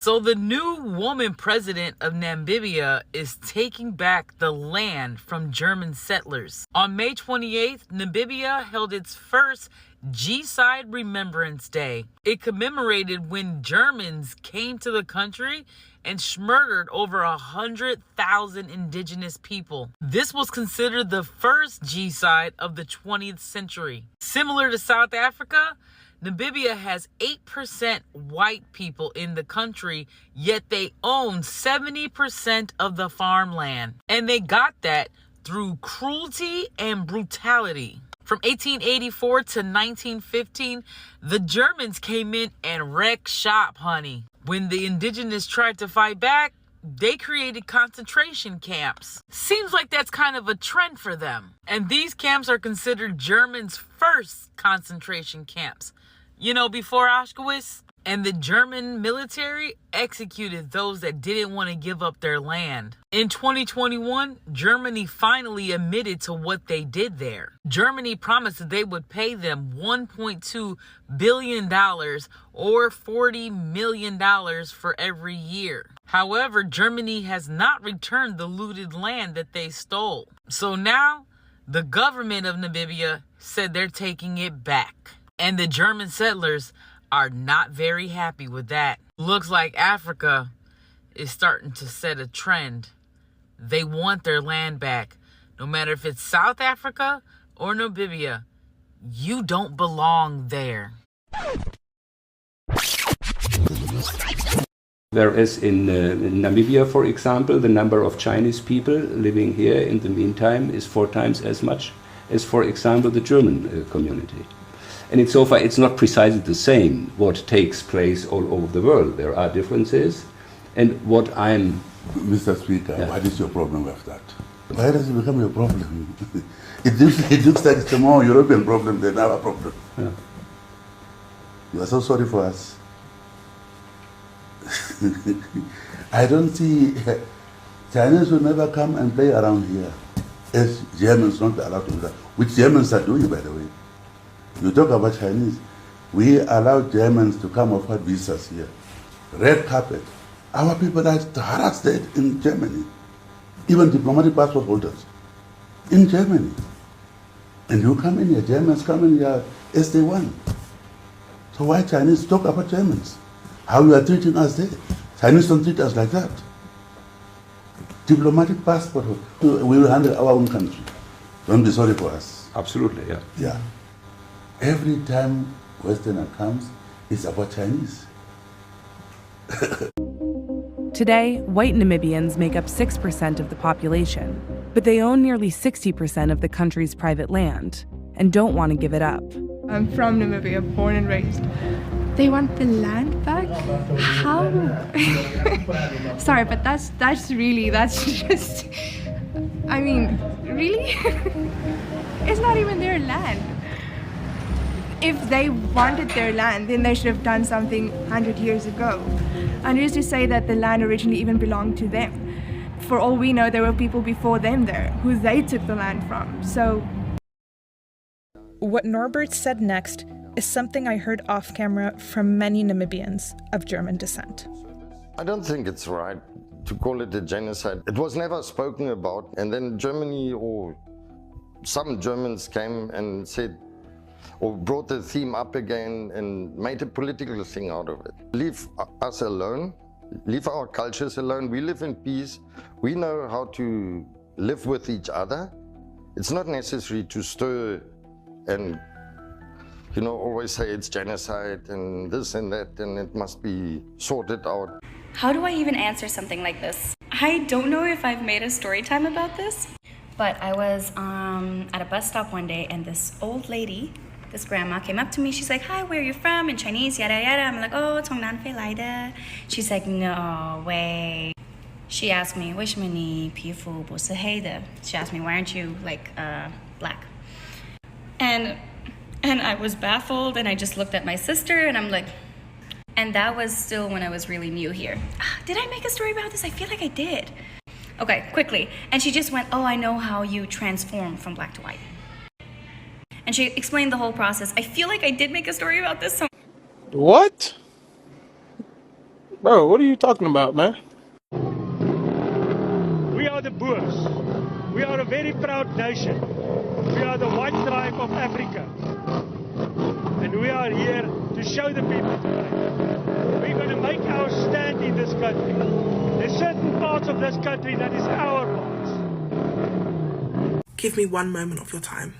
So the new woman president of Namibia is taking back the land from German settlers. On May 28th, Namibia held its first Genocide Remembrance Day. It commemorated when Germans came to the country and murdered over 100,000 indigenous people. This was considered the first genocide of the 20th century. Similar to South Africa, Namibia has 8% white people in the country, yet they own 70% of the farmland. And they got that through cruelty and brutality. From 1884 to 1915, the Germans came in and wrecked shop, honey. When the indigenous tried to fight back, they created concentration camps. Seems like that's kind of a trend for them. And these camps are considered Germans' first concentration camps. You know, before Auschwitz. And the German military executed those that didn't want to give up their land. In 2021, Germany finally admitted to what they did there. Germany promised that they would pay them $1.2 billion or $40 million for every year. However, Germany has not returned the looted land that they stole. So now, the government of Namibia said they're taking it back. And the German settlers are not very happy with that. Looks like Africa is starting to set a trend. They want their land back. No matter if it's South Africa or Namibia, you don't belong there. Whereas in Namibia, for example, the number of Chinese people living here in the meantime is 4 times as much as, for example, the German community. And so far, it's not precisely the same what takes place all over the world. There are differences. And what I'm... Mr. Speaker, yeah. What is your problem with that? Why does it become your problem? it looks like it's a more European problem than our problem. Yeah. You are so sorry for us. I don't see... Chinese will never come and play around here. As Germans not allowed to do that. Which Germans are doing, by the way. You talk about Chinese. We allow Germans to come offer visas here. Red carpet. Our people are harassed in Germany. Even diplomatic passport holders. In Germany. And you come in here, Germans come in here as they want. So why Chinese talk about Germans? How you are treating us there? Chinese don't treat us like that. Diplomatic passport, we will handle our own country. Don't be sorry for us. Absolutely, yeah. Yeah. Every time Westerner comes, it's about Chinese. Today, white Namibians make up 6% of the population, but they own nearly 60% of the country's private land and don't want to give it up. I'm from Namibia, born and raised. They want the land back? How? Sorry, but that's just, I mean, really? It's not even their land. If they wanted their land, then they should have done something 100 years ago. And who's to say that the land originally even belonged to them? For all we know, there were people before them there who they took the land from, so... What Norbert said next is something I heard off camera from many Namibians of German descent. I don't think it's right to call it a genocide. It was never spoken about, and then Germany or some Germans came and said, or brought the theme up again and made a political thing out of it. Leave us alone, leave our cultures alone. We live in peace. We know how to live with each other. It's not necessary to stir and, you know, always say it's genocide and this and that, and it must be sorted out. How do I even answer something like this? I don't know if I've made a story time about this, but I was at a bus stop one day and this old lady, this grandma, came up to me. She's like, hi, where are you from? In Chinese, yada yada. I'm like, oh, Tong Nan Fei Lai De. She's like, no way. She asked me, 为什么你皮肤不是黑的? She asked me, why aren't you like black? And I was baffled, and I just looked at my sister and I'm like, and that was still when I was really new here. Did I make a story about this? I feel like I did. Okay, quickly. And she just went, oh, I know how you transform from black to white. And she explained the whole process. I feel like I did make a story about this. What? Bro, what are you talking about, man? We are the Boers. We are a very proud nation. We are the white tribe of Africa. And we are here to show the people today. We're going to make our stand in this country. There's certain parts of this country that is our parts. Give me one moment of your time.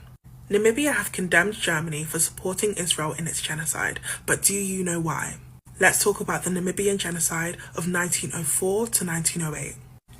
Namibia have condemned Germany for supporting Israel in its genocide, but do you know why? Let's talk about the Namibian genocide of 1904 to 1908.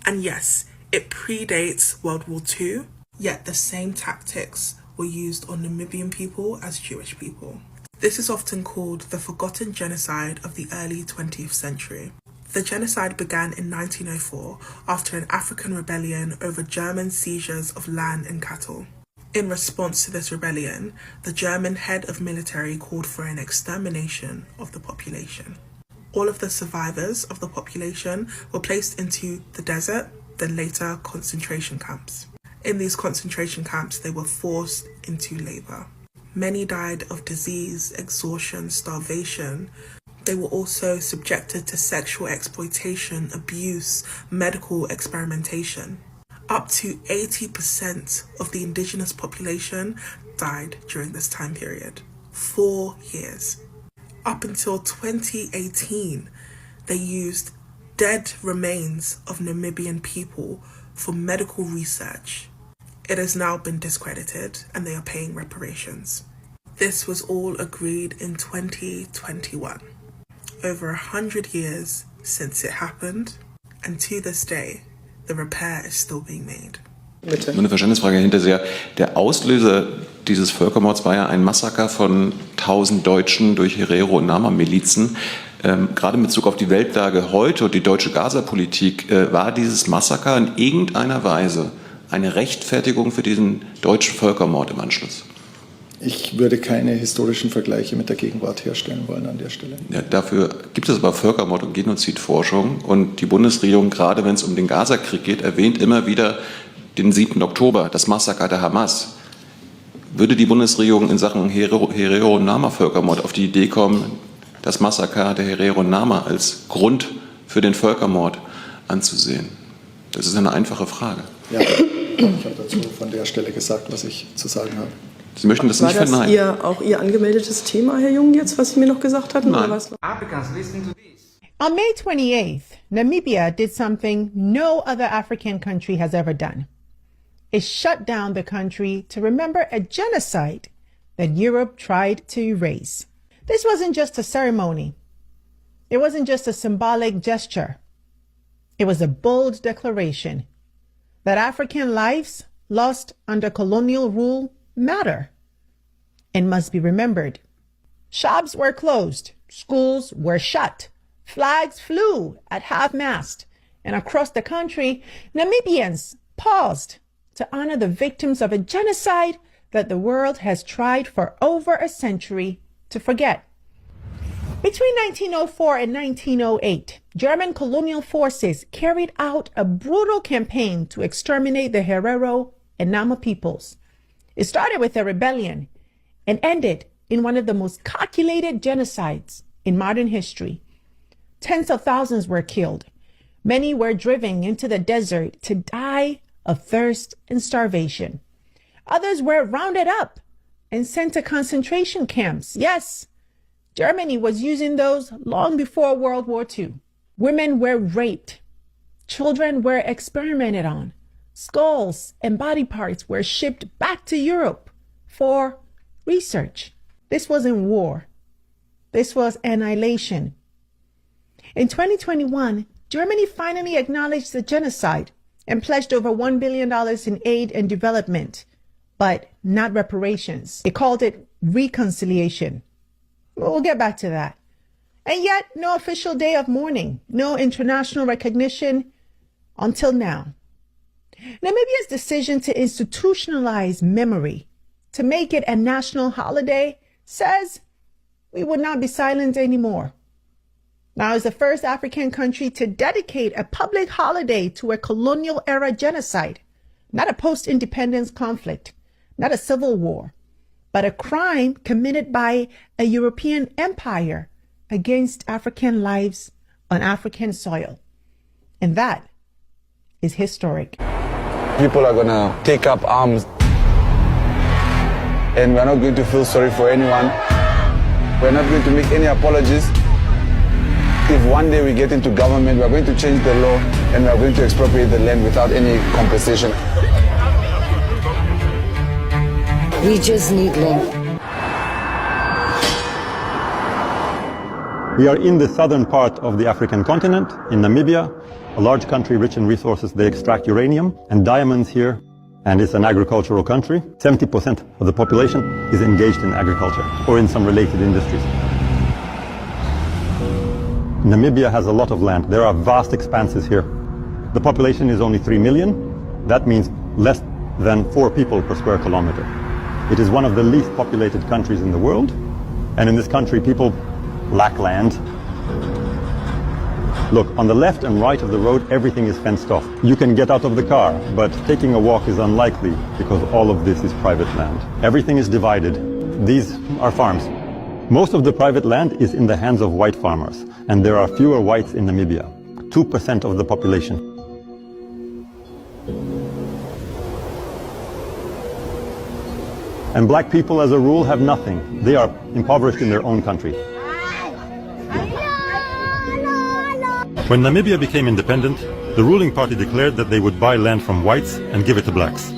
And yes, it predates World War II, yet the same tactics were used on Namibian people as Jewish people. This is often called the forgotten genocide of the early 20th century. The genocide began in 1904 after an African rebellion over German seizures of land and cattle. In response to this rebellion, the German head of military called for an extermination of the population. All of the survivors of the population were placed into the desert, then later concentration camps. In these concentration camps, they were forced into labor. Many died of disease, exhaustion, starvation. They were also subjected to sexual exploitation, abuse, medical experimentation. Up to 80% of the indigenous population died during this time period. 4 years. Up until 2018, they used dead remains of Namibian people for medical research. It has now been discredited and they are paying reparations. This was all agreed in 2021. Over 100 years since it happened, and to this day, the repair is still being made. Nur eine Verständnisfrage hinterher. Der Auslöser dieses Völkermords war ja ein Massaker von 1000 Deutschen durch Herero- und Nama-Milizen. Gerade in Bezug auf die Weltlage heute und die deutsche Gaza-Politik, war dieses Massaker in irgendeiner Weise eine Rechtfertigung für diesen deutschen Völkermord im Anschluss? Ich würde keine historischen Vergleiche mit der Gegenwart herstellen wollen an der Stelle. Ja, dafür gibt es aber Völkermord- und Genozidforschung. Und die Bundesregierung, gerade wenn es um den Gazakrieg geht, erwähnt immer wieder den 7. Oktober, das Massaker der Hamas. Würde die Bundesregierung in Sachen Herero- und Nama-Völkermord auf die Idee kommen, das Massaker der Herero- und Nama als Grund für den Völkermord anzusehen? Das ist eine einfache Frage. Ja, ich habe dazu von der Stelle gesagt, was ich zu sagen habe. Sie möchten das nicht verneinen. War das auch Ihr angemeldetes Thema, Herr Jung, jetzt, was Sie mir noch gesagt hatten? Nein. Oder was? On May 28th, Namibia did something no other African country has ever done. It shut down the country to remember a genocide that Europe tried to erase. This wasn't just a ceremony. It wasn't just a symbolic gesture. It was a bold declaration that African lives lost under colonial rule matter and must be remembered. Shops were closed, schools were shut, flags flew at half-mast, and across the country, Namibians paused to honor the victims of a genocide that the world has tried for over a century to forget. Between 1904 and 1908, German colonial forces carried out a brutal campaign to exterminate the Herero and Nama peoples. It started with a rebellion and ended in one of the most calculated genocides in modern history. Tens of thousands were killed. Many were driven into the desert to die of thirst and starvation. Others were rounded up and sent to concentration camps. Yes, Germany was using those long before World War II. Women were raped. Children were experimented on. Skulls and body parts were shipped back to Europe for research. This wasn't war. This was annihilation. In 2021, Germany finally acknowledged the genocide and pledged over $1 billion in aid and development, but not reparations. It called it reconciliation. We'll get back to that. And yet, no official day of mourning, no international recognition until now. Namibia's decision to institutionalize memory, to make it a national holiday, says we would not be silent anymore. Now, as the first African country to dedicate a public holiday to a colonial era genocide, not a post-independence conflict, not a civil war, but a crime committed by a European empire against African lives on African soil. And that is historic. People are going to take up arms, and we're not going to feel sorry for anyone. We're not going to make any apologies. If one day we get into government, we're going to change the law and we're going to expropriate the land without any compensation. We just need land. We are in the southern part of the African continent, in Namibia, a large country rich in resources. They extract uranium and diamonds here, and it's an agricultural country. 70% of the population is engaged in agriculture or in some related industries. Namibia has a lot of land. There are vast expanses here. The population is only 3 million. That means less than 4 people per square kilometer. It is one of the least populated countries in the world, and in this country people lack land. Look, on the left and right of the road, everything is fenced off. You can get out of the car, but taking a walk is unlikely because all of this is private land. Everything is divided. These are farms. Most of the private land is in the hands of white farmers, and there are fewer whites in Namibia, 2% of the population. And black people, as a rule, have nothing. They are impoverished in their own country. When Namibia became independent, the ruling party declared that they would buy land from whites and give it to blacks.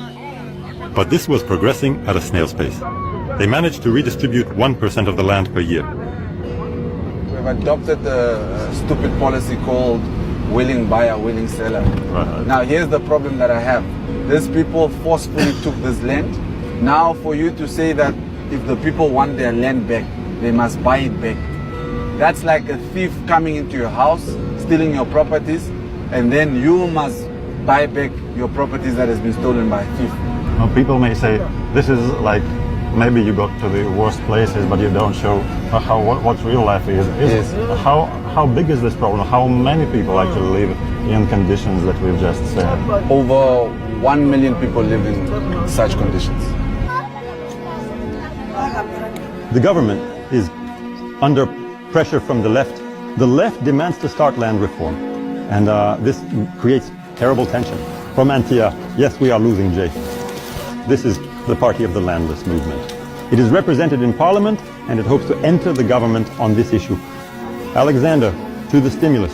But this was progressing at a snail's pace. They managed to redistribute 1% of the land per year. We've adopted a stupid policy called willing buyer, willing seller. Right. Now here's the problem that I have. These people forcefully took this land. Now for you to say that if the people want their land back, they must buy it back. That's like a thief coming into your house, stealing your properties, and then you must buy back your properties that has been stolen by a thief. Well, people may say, this is like, maybe you got to the worst places, but you don't show what real life is. Yes. How big is this problem? How many people actually live in conditions that we've just said? Over 1 million people live in such conditions. The government is under pressure from the left. The left demands to start land reform, and this creates terrible tension. From Antia, yes, we are losing Jay. This is the party of the landless movement. It is represented in parliament, and it hopes to enter the government on this issue. Alexander, to the stimulus.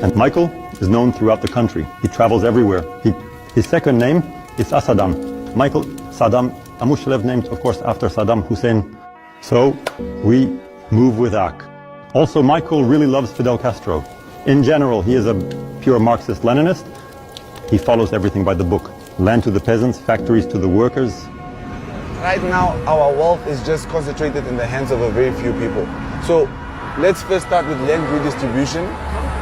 And Michael is known throughout the country. He travels everywhere. His second name is Asadam. Michael Saddam Amushalev, named, of course, after Saddam Hussein. So we move with AK. Also, Michael really loves Fidel Castro. In general, he is a pure Marxist-Leninist. He follows everything by the book. Land to the peasants, factories to the workers. Right now, our wealth is just concentrated in the hands of a very few people. So let's first start with land redistribution,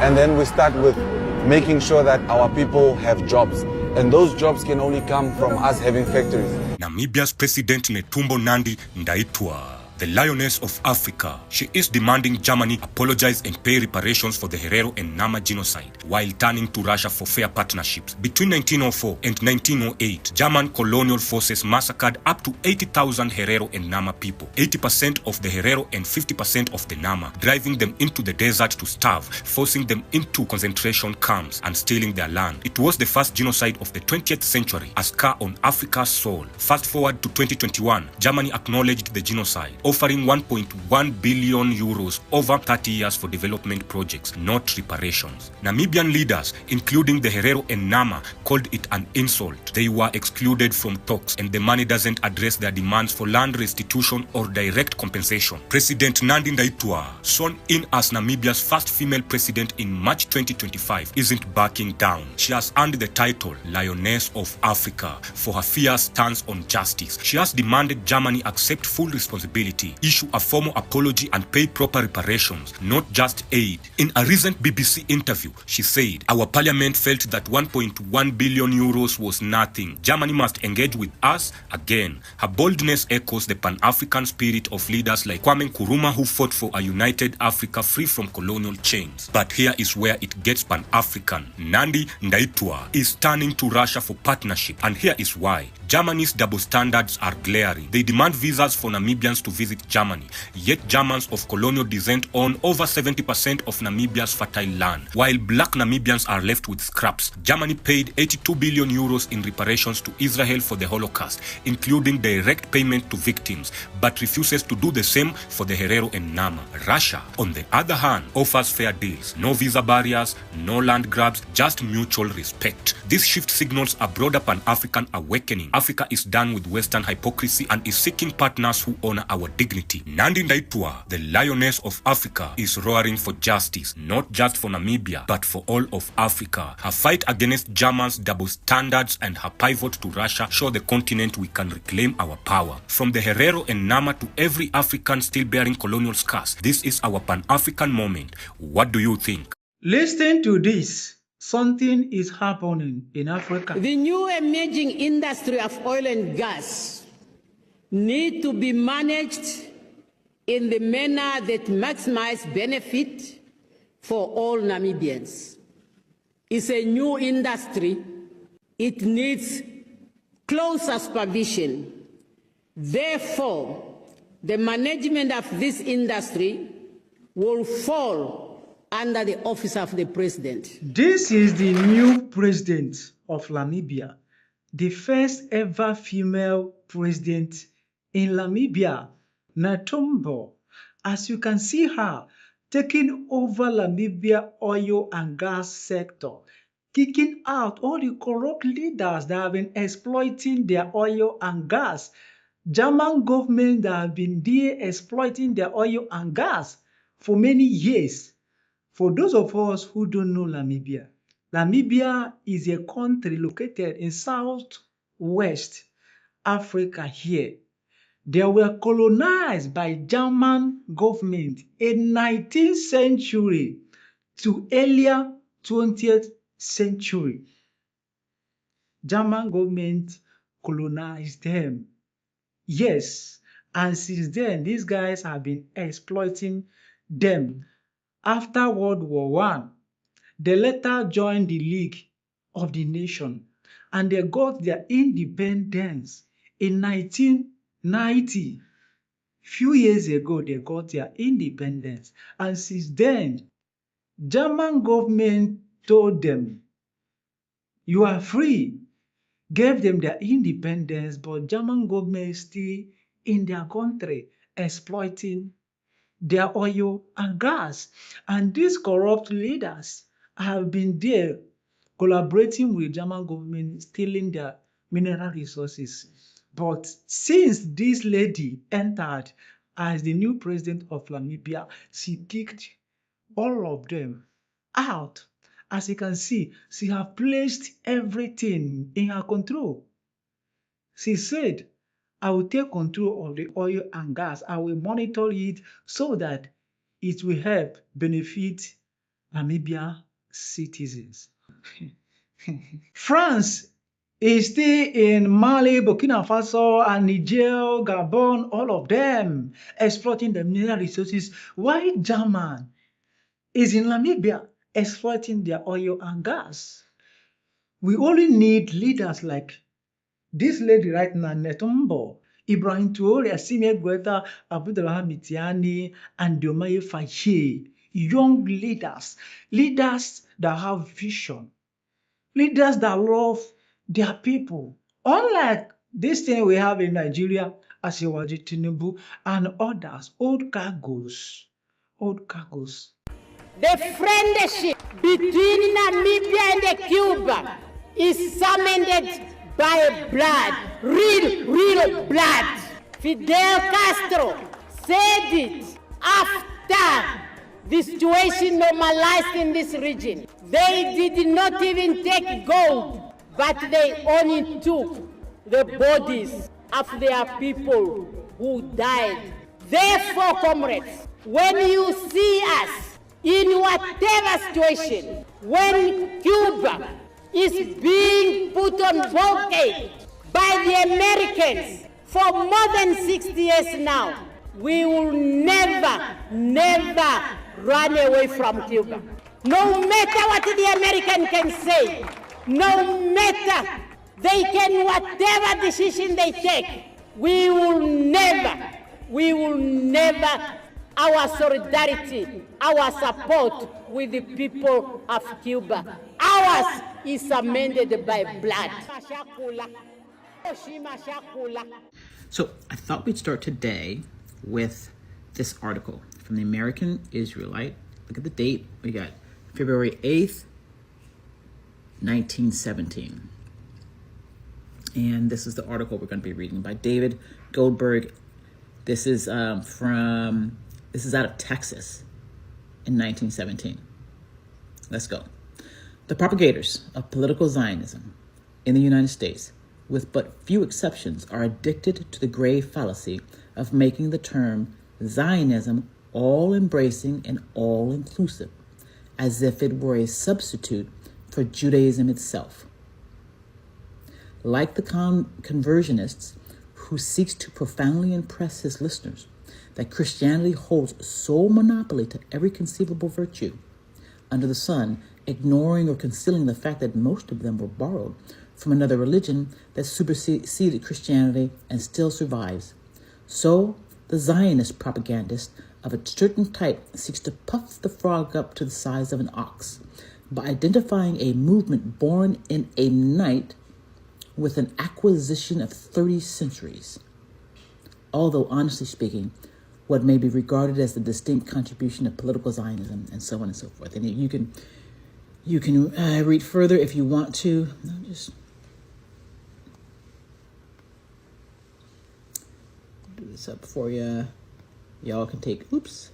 and then we start with making sure that our people have jobs. And those jobs can only come from us having factories. Namibia's President Netumbo Nandi Ndaitwah, the Lioness of Africa. She is demanding Germany apologize and pay reparations for the Herero and Nama genocide, while turning to Russia for fair partnerships. Between 1904 and 1908, German colonial forces massacred up to 80,000 Herero and Nama people, 80% of the Herero and 50% of the Nama, driving them into the desert to starve, forcing them into concentration camps and stealing their land. It was the first genocide of the 20th century, a scar on Africa's soul. Fast forward to 2021, Germany acknowledged the genocide, offering 1.1 billion euros over 30 years for development projects, not reparations. Namibian leaders, including the Herero and Nama, called it an insult. They were excluded from talks, and the money doesn't address their demands for land restitution or direct compensation. President Nandi Ndaitwah, sworn in as Namibia's first female president in March 2025, isn't backing down. She has earned the title Lioness of Africa for her fierce stance on justice. She has demanded Germany accept full responsibility, issue a formal apology, and pay proper reparations, not just aid. In a recent BBC interview, she said, "Our parliament felt that 1.1 billion euros was nothing. Germany must engage with us again." Her boldness echoes the Pan-African spirit of leaders like Kwame Nkrumah, who fought for a united Africa free from colonial chains. But here is where it gets Pan-African. Nandi Ndaitwah is turning to Russia for partnership, and here is why. Germany's double standards are glaring. They demand visas for Namibians to visit visit Germany. Yet Germans of colonial descent own over 70% of Namibia's fertile land. While black Namibians are left with scraps, Germany paid 82 billion euros in reparations to Israel for the Holocaust, including direct payment to victims, but refuses to do the same for the Herero and Nama. Russia, on the other hand, offers fair deals. No visa barriers, no land grabs, just mutual respect. This shift signals a broader Pan-African awakening. Africa is done with Western hypocrisy and is seeking partners who honor our dignity. Nandi Ndaitwah, the lioness of Africa, is roaring for justice, not just for Namibia, but for all of Africa. Her fight against Germans' double standards and her pivot to Russia show the continent we can reclaim our power. From the Herero and Nama to every African still bearing colonial scars, this is our Pan-African moment. What do you think? Listen to this. Something is happening in Africa. The new emerging industry of oil and gas need to be managed in the manner that maximizes benefit for all Namibians. It's a new industry. It needs closer supervision. Therefore, the management of this industry will fall under the office of the president. This is the new president of Namibia, the first ever female president in Namibia, Netumbo. As you can see her taking over Namibia oil and gas sector, kicking out all the corrupt leaders that have been exploiting their oil and gas. German government that have been there exploiting their oil and gas for many years. For those of us who don't know Namibia, Namibia is a country located in southwest Africa here. They were colonized by German government in 19th century to earlier 20th century. German government colonized them. Yes, and since then, these guys have been exploiting them. After World War I, they later joined the League of the Nations and they got their independence in 1990. Few years ago, they got their independence. And since then, German government told them, you are free, gave them their independence, but German government is still in their country exploiting their oil and gas. And these corrupt leaders have been there collaborating with German government, stealing their mineral resources. But since this lady entered as the new president of Namibia, she kicked all of them out. As you can see, she has placed everything in her control. She said, I will take control of the oil and gas. I will monitor it so that it will help benefit Namibia citizens. France is still in Mali, Burkina Faso, and Niger, Gabon, all of them exploiting the mineral resources. Why German is in Namibia exploiting their oil and gas? We only need leaders like this lady right now, Netumbo, Ibrahim Traoré, Assimi Goïta, Abdulrahman Tiani, and Diomaye Faye. Young leaders, leaders that have vision, leaders that love their people. Unlike this thing we have in Nigeria, Asiwaju Tinubu and others, old cargoes. The friendship between Namibia and Cuba is cemented by blood, real blood. Fidel Castro said it after the situation normalized in this region. They did not even take gold, but they only took the bodies of their people who died. Therefore, comrades, when you see us in whatever situation, when Cuba is being put on blockade by the Americans for more than 60 years now, we will never run away from Cuba. No matter what the American can say, no matter they can, whatever decision they take, we will never we will never, our solidarity, our support with the people of Cuba. Ours is amended by blood. So I thought we'd start today with this article from the American Israelite. Look at the date. We got February 8th, 1917. And this is the article we're going to be reading by David Goldberg. This is out of Texas in 1917. Let's go. The propagators of political Zionism in the United States, with but few exceptions, are addicted to the grave fallacy of making the term Zionism all-embracing and all-inclusive, as if it were a substitute for Judaism itself. Like the conversionists who seeks to profoundly impress his listeners that Christianity holds sole monopoly to every conceivable virtue under the sun, ignoring or concealing the fact that most of them were borrowed from another religion that superseded Christianity and still survives. So, the Zionist propagandist of a certain type seeks to puff the frog up to the size of an ox by identifying a movement born in a night with an acquisition of 30 centuries. Although, honestly speaking, what may be regarded as the distinct contribution of political Zionism, and so on and so forth. And you can read further if you want to. I'll just do this up for you. Y'all can take. Oops.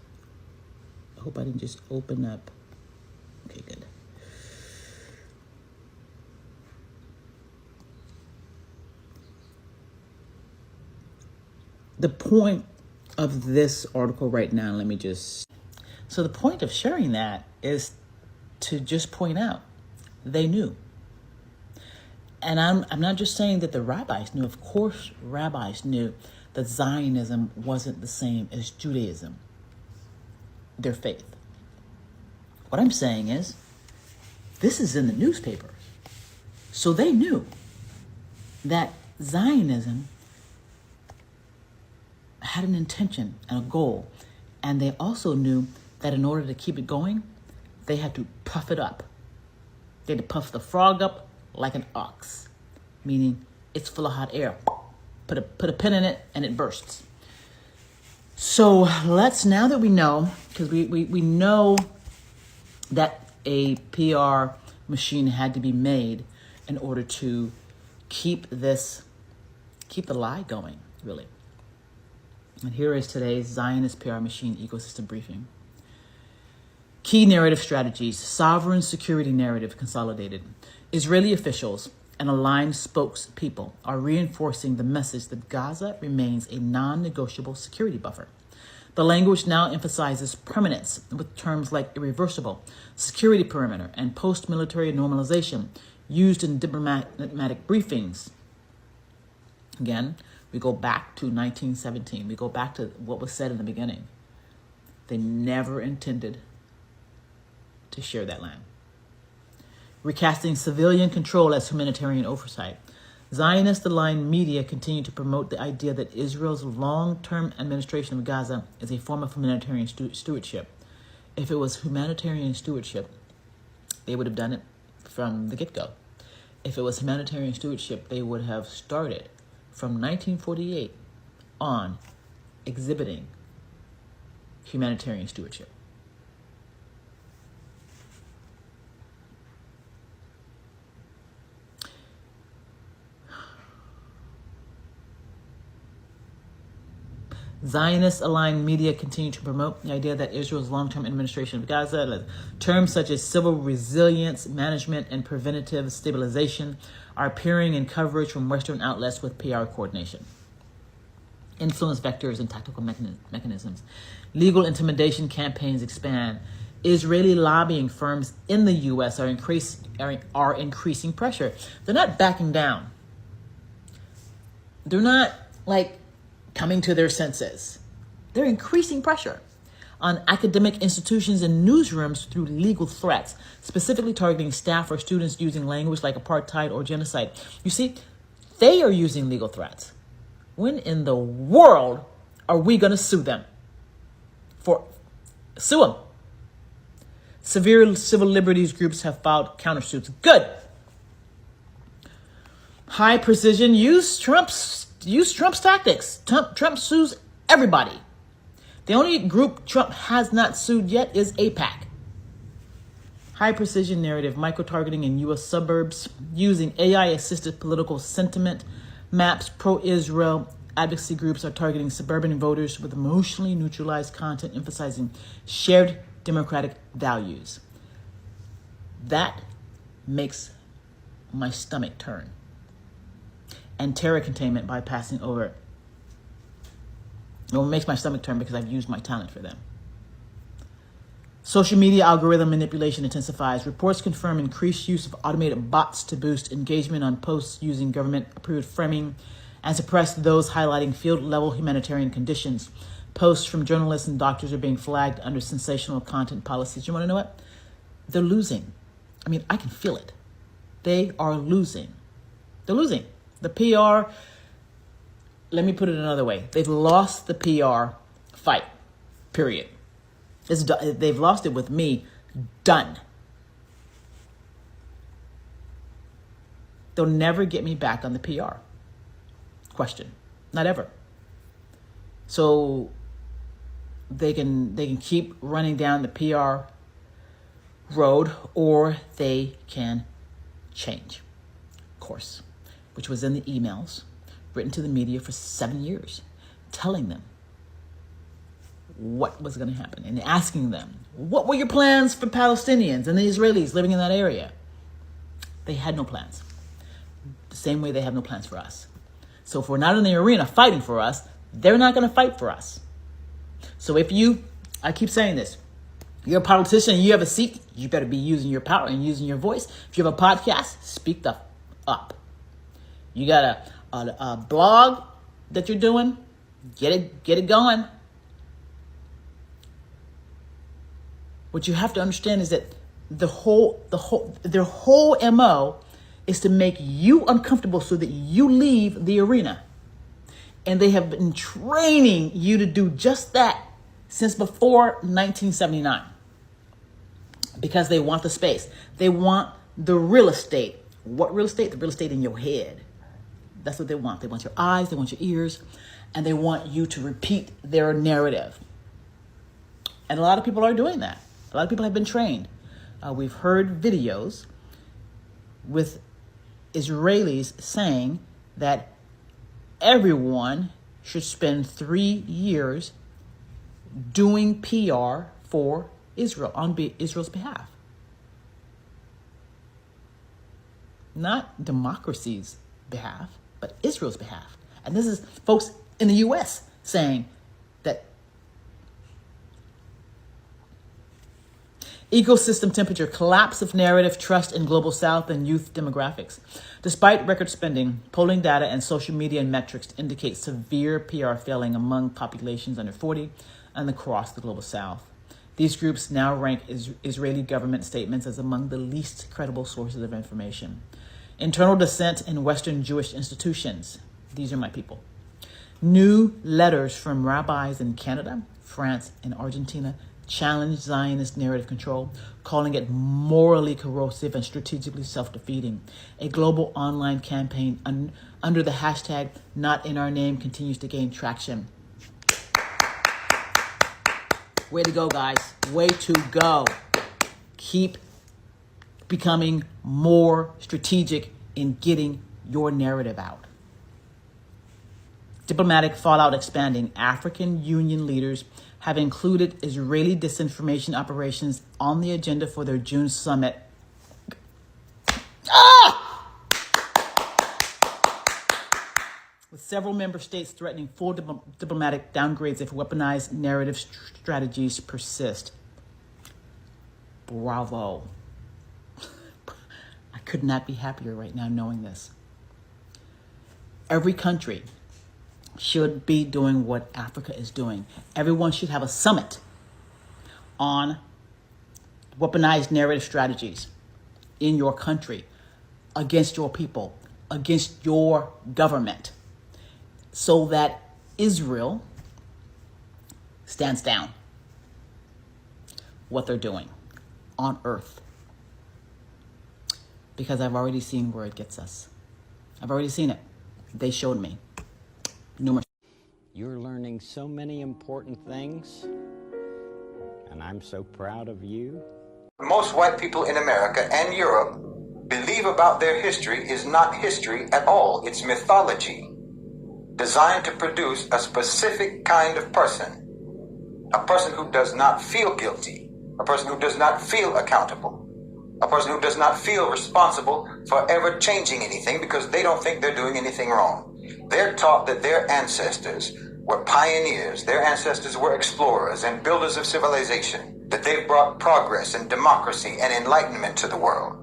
I hope I didn't just open up. Okay, good. The point of this article right now, so the point of sharing that is to just point out they knew. And I'm not just saying that the rabbis knew. Of course, rabbis knew that Zionism wasn't the same as Judaism, their faith. What I'm saying is, this is in the newspaper. So they knew that Zionism had an intention and a goal. And they also knew that in order to keep it going, they had to puff it up. They had to puff the frog up like an ox, meaning it's full of hot air. Put a pin in it and it bursts. So now that we know, because we know that a PR machine had to be made in order to keep the lie going, really. And here is today's Zionist PR machine ecosystem briefing. Key narrative strategies: sovereign security narrative consolidated. Israeli officials and aligned spokespeople are reinforcing the message that Gaza remains a non-negotiable security buffer. The language now emphasizes permanence with terms like irreversible, security perimeter, and post-military normalization used in diplomatic briefings. Again, we go back to 1917. We go back to what was said in the beginning. They never intended to share that land. Recasting civilian control as humanitarian oversight. Zionist-aligned media continue to promote the idea that Israel's long-term administration of Gaza is a form of humanitarian stewardship. If it was humanitarian stewardship, they would have done it from the get-go. If it was humanitarian stewardship, they would have started from 1948 on exhibiting humanitarian stewardship. Zionist-aligned media continue to promote the idea that Israel's long-term administration of Gaza, terms such as civil resilience, management, and preventative stabilization are appearing in coverage from Western outlets with PR coordination. Influence vectors and tactical mechanisms. Legal intimidation campaigns expand. Israeli lobbying firms in the U.S. are increasing pressure. They're not backing down. They're not coming to their senses. They're increasing pressure on academic institutions and newsrooms through legal threats, specifically targeting staff or students using language like apartheid or genocide. You see, they are using legal threats. When in the world are we going to sue them? Sue them. Severe civil liberties groups have filed countersuits. Good. High Precision use Trump's tactics. Trump sues everybody. The only group Trump has not sued yet is AIPAC. High Precision narrative, micro-targeting in U.S. suburbs, using AI-assisted political sentiment maps. Pro-Israel advocacy groups are targeting suburban voters with emotionally neutralized content emphasizing shared democratic values. That makes my stomach turn. And terror containment by passing over it. It makes my stomach turn because I've used my talent for them. Social media algorithm manipulation intensifies. Reports confirm increased use of automated bots to boost engagement on posts using government-approved framing and suppress those highlighting field-level humanitarian conditions. Posts from journalists and doctors are being flagged under sensational content policies. You want to know what? They're losing. I mean, I can feel it. They are losing. They're losing. The PR, let me put it another way. They've lost the PR fight, period. They've lost it with me. Done. They'll never get me back on the PR question. Not ever. So they can keep running down the PR road, or they can change course, which was in the emails written to the media for 7 years, telling them what was going to happen and asking them, what were your plans for Palestinians and the Israelis living in that area? They had no plans. The same way they have no plans for us. So if we're not in the arena fighting for us, they're not going to fight for us. So I keep saying this, you're a politician and you have a seat, you better be using your power and using your voice. If you have a podcast, speak up. You got a blog that you're doing, get it going. What you have to understand is that their whole MO is to make you uncomfortable so that you leave the arena. And they have been training you to do just that since before 1979. Because they want the space. They want the real estate. What real estate? The real estate in your head. That's what they want. They want your eyes, they want your ears, and they want you to repeat their narrative. And a lot of people are doing that. A lot of people have been trained. We've heard videos with Israelis saying that everyone should spend 3 years doing PR for Israel on Israel's behalf. Not democracy's behalf, but Israel's behalf. And this is folks in the U.S. saying that ecosystem temperature, collapse of narrative, trust in global south and youth demographics. Despite record spending, polling data and social media metrics indicate severe PR failing among populations under 40 and across the global south. These groups now rank Israeli government statements as among the least credible sources of information. Internal dissent in Western Jewish institutions. These are my people. New letters from rabbis in Canada, France, and Argentina challenge Zionist narrative control, calling it morally corrosive and strategically self-defeating. A global online campaign under the hashtag Not in Our Name continues to gain traction. Way to go, guys. Way to go. Keep becoming more strategic in getting your narrative out. Diplomatic fallout expanding. African Union leaders have included Israeli disinformation operations on the agenda for their June summit. With several member states threatening full diplomatic downgrades if weaponized narrative strategies persist. Bravo. I could not be happier right now knowing this. Every country should be doing what Africa is doing. Everyone should have a summit on weaponized narrative strategies in your country, against your people, against your government, so that Israel stands down what they're doing on Earth. Because I've already seen where it gets us. I've already seen it. They showed me numerous. You're learning so many important things, and I'm so proud of you. Most white people in America and Europe believe about their history is not history at all. It's mythology designed to produce a specific kind of person. A person who does not feel guilty. A person who does not feel accountable. A person who does not feel responsible for ever changing anything because they don't think they're doing anything wrong. They're taught that their ancestors were pioneers. Their ancestors were explorers and builders of civilization. That they've brought progress and democracy and enlightenment to the world.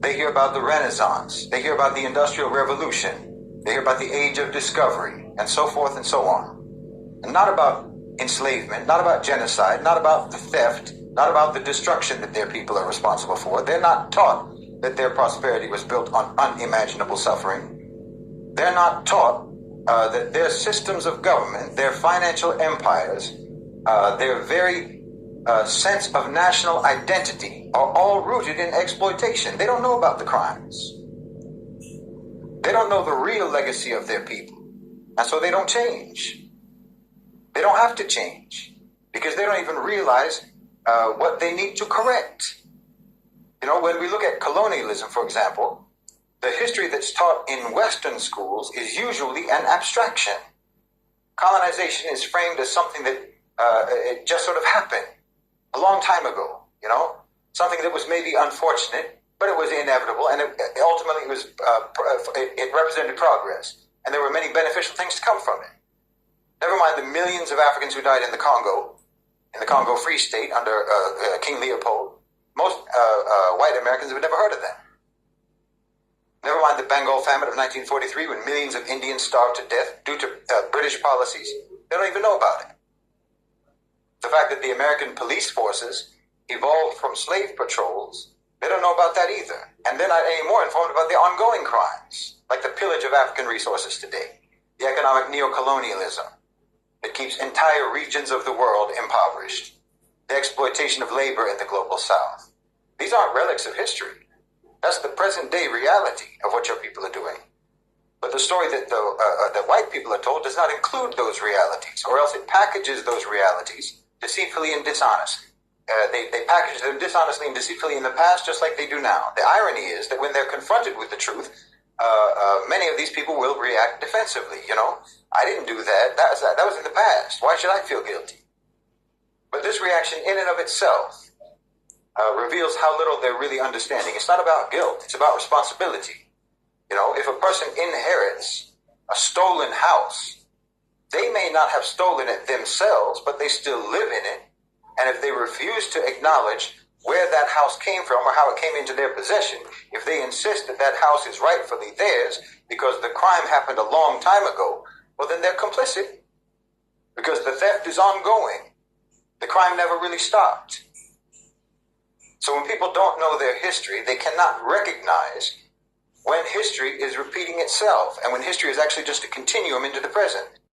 They hear about the Renaissance. They hear about the Industrial Revolution. They hear about the Age of Discovery, and so forth and so on. And not about enslavement, not about genocide, not about the theft, not about the destruction that their people are responsible for. They're not taught that their prosperity was built on unimaginable suffering. They're not taught that their systems of government, their financial empires, their very sense of national identity are all rooted in exploitation. They don't know about the crimes. They don't know the real legacy of their people. And so they don't change. They don't have to change because they don't even realize what they need to correct. You know, when we look at colonialism, for example, the history that's taught in Western schools is usually an abstraction. Colonization is framed as something that it just sort of happened a long time ago, you know, something that was maybe unfortunate, but it was inevitable, and ultimately it represented progress, and there were many beneficial things to come from it. Never mind the millions of Africans who died in the Congo Free State under King Leopold. Most white Americans have never heard of them. Never mind the Bengal famine of 1943 when millions of Indians starved to death due to British policies. They don't even know about it. The fact that the American police forces evolved from slave patrols, they don't know about that either. And they're not any more informed about the ongoing crimes, like the pillage of African resources today, the economic neocolonialism that keeps entire regions of the world impoverished, the exploitation of labor in the global south. These aren't relics of history. That's the present day reality of what your people are doing. But the story that the white people are told does not include those realities, or else it packages those realities deceitfully and dishonestly. They packaged them dishonestly and deceitfully in the past just like they do now. The irony is that when they're confronted with the truth, many of these people will react defensively. You know, I didn't do that. That was in the past. Why should I feel guilty? But this reaction in and of itself reveals how little they're really understanding. It's not about guilt. It's about responsibility. You know, if a person inherits a stolen house, they may not have stolen it themselves, but they still live in it. And if they refuse to acknowledge where that house came from or how it came into their possession, if they insist that that house is rightfully theirs because the crime happened a long time ago, well, then they're complicit because the theft is ongoing. The crime never really stopped. So when people don't know their history, they cannot recognize when history is repeating itself and when history is actually just a continuum into the present.